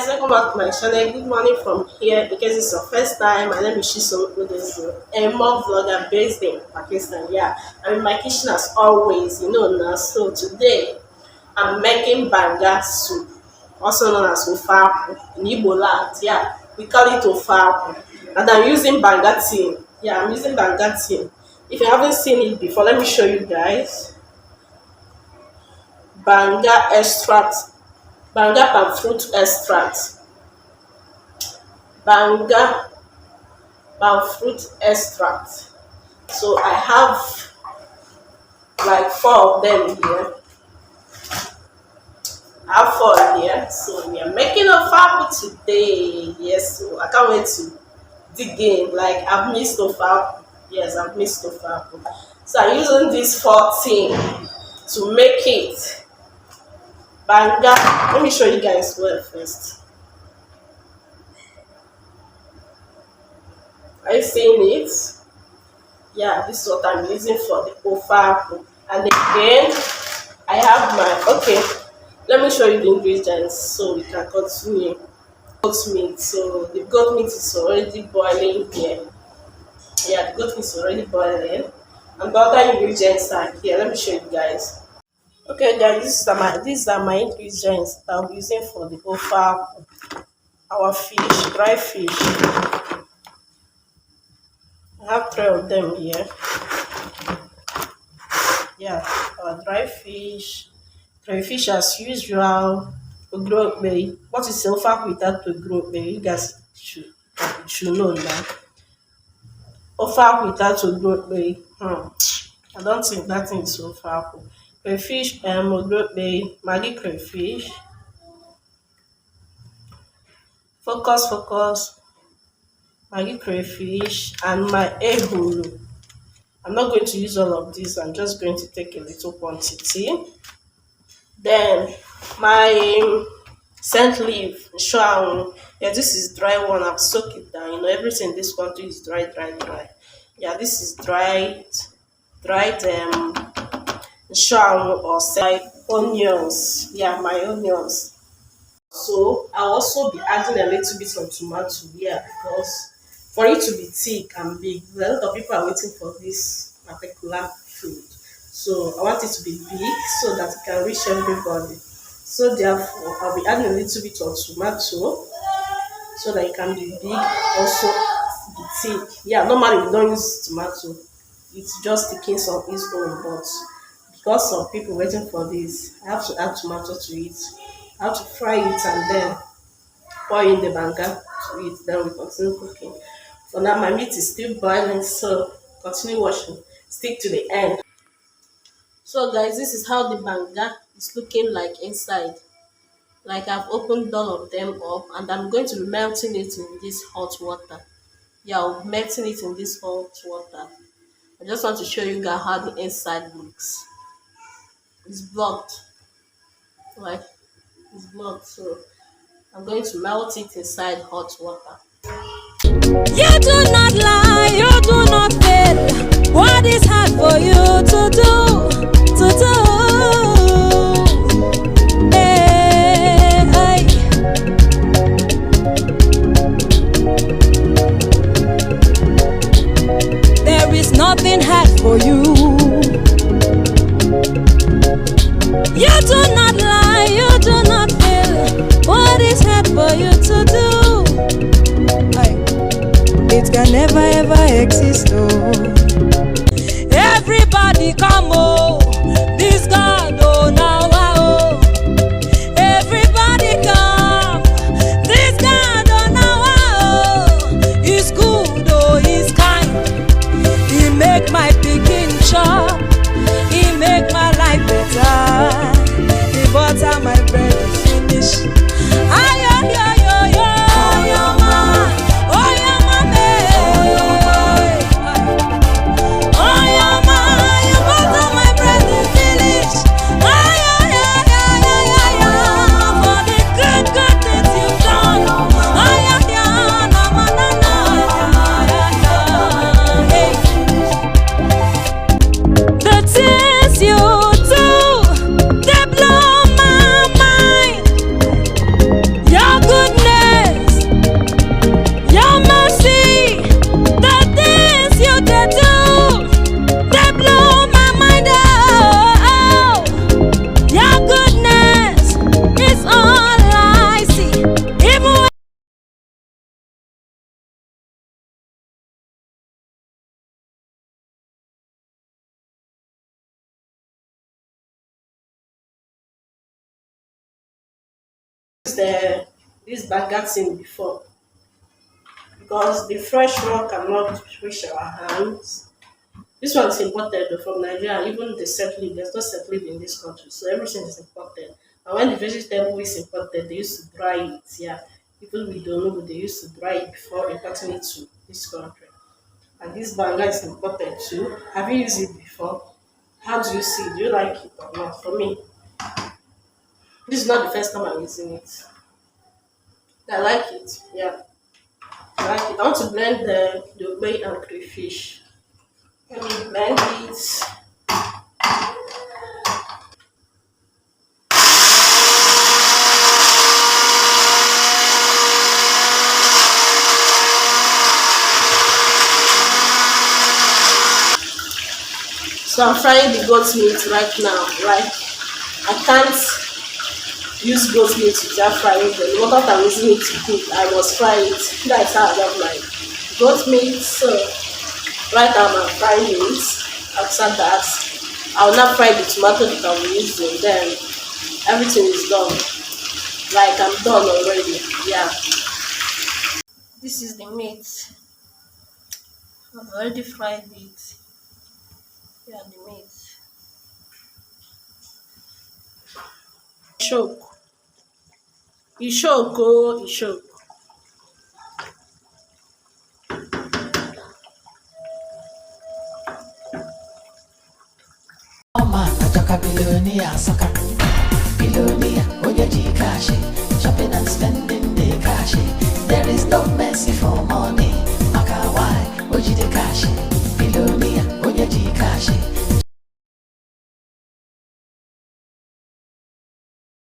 guys, welcome back to my channel. Good morning from here. In case it's your first time, my name is Shiso. A mom vlogger based in Pakistan. Yeah, I'm in my kitchen as always, now. So today I'm making banga soup, also known as ofa in Igbo land. Yeah, we call it ofa, and I'm using banga tea. Yeah, I'm using banga tea. If you haven't seen it before, let me show you guys. Banga extract, banga palm fruit extract, banga palm fruit extract. So I have like 4 of them here. I have 4 here. So we are making a farm today. Yes, so I can't wait to dig in. Like I've missed a farm. Yes, I've missed a farm. So I'm using this 14 to make it banga. Let me show you guys well first. Are you seeing it? Yeah, this is what I'm using for the ofa. And again, I have my, okay, let me show you the ingredients so we can continue. Goat meat. So the goat meat is already boiling here. Yeah, the goat meat is already boiling. And the other ingredients are here. Let me show you guys. Okay guys, these are my ingredients that I'm using for the ofa. Our fish, dry fish. I have 3 of them here. Yeah, our dry fish, crayfish as usual, ogro. What is ofa without ogro? You guys should know that. Ofa without ogro. I don't think that thing is ofa. Crayfish, Maggi crayfish. Focus. Maggi crayfish and my ehuru. I'm not going to use all of this. I'm just going to take a little quantity. Then my scent leaf, shawang. Yeah, this is dry one. I've soaked it down. Everything in this country is dry. Yeah, this is dried shawang or say onions. Yeah, my onions. So I'll also be adding a little bit of tomato here because for it to be thick and big, a lot of people are waiting for this particular food. So I want it to be big so that it can reach everybody. So therefore, I'll be adding a little bit of tomato so that it can be big, also be thick. Yeah, normally we don't use tomato. It just thickens on its own, but because some people waiting for this, I have to add tomato to it. I have to fry it and then pour in the banga to it. Then we continue cooking. For now, my meat is still boiling, so continue watching. Stick to the end. So guys, this is how the banga is looking like inside. Like I've opened all of them up and I'm going to be melting it in this hot water. Yeah, I'm melting it in this hot water. I just want to show you guys how the inside looks. It's blocked. Like it's blocked, so I'm going to melt it inside hot water. You do not lie, you do not fail. What is hard for you to do? Hey. There is nothing hard for you. You do not lie, you do not fail. What is hard for you to do? It can never ever exist, oh. Everybody come, oh. This God, oh, now, oh. Everybody come. This God, oh, now, oh. He's good, oh, he's kind. He make my picking chop. He make my life better. He butter my bread to finish. the this Banga thing before because the fresh one cannot reach our hands. This one's imported though from Nigeria. Even the settling, there's no settling in this country, so everything is imported. And when the vegetable is imported, they used to dry it. Yeah, people we don't know, they used to dry it before importing it to this country. And this Banga is imported too. Have you used it before? How do you see it? Do you like it or not? For me, this is not the first time I'm using it. I like it. Yeah, I like it. I want to blend the bay and crayfish. Let me blend it. So I'm frying the goat meat right now. Like I can't use goat meat without frying them. No matter I'm using it to cook, I must fry it. That's how I love my goat meat. So right now I'm frying it. After that, I will not fry the tomato that I'm using. Then everything is done. Like I'm done already. Yeah. This is the meat. I've already fried it. Yeah, the meat. Choke. You choke, oh, you choke. Mama, nataka billionaire saka. Billionaire, oye jikashi. Shopping and spending the cash. There is no mercy for money. Makawai, oji the cash. Billionaire, oye jikashi.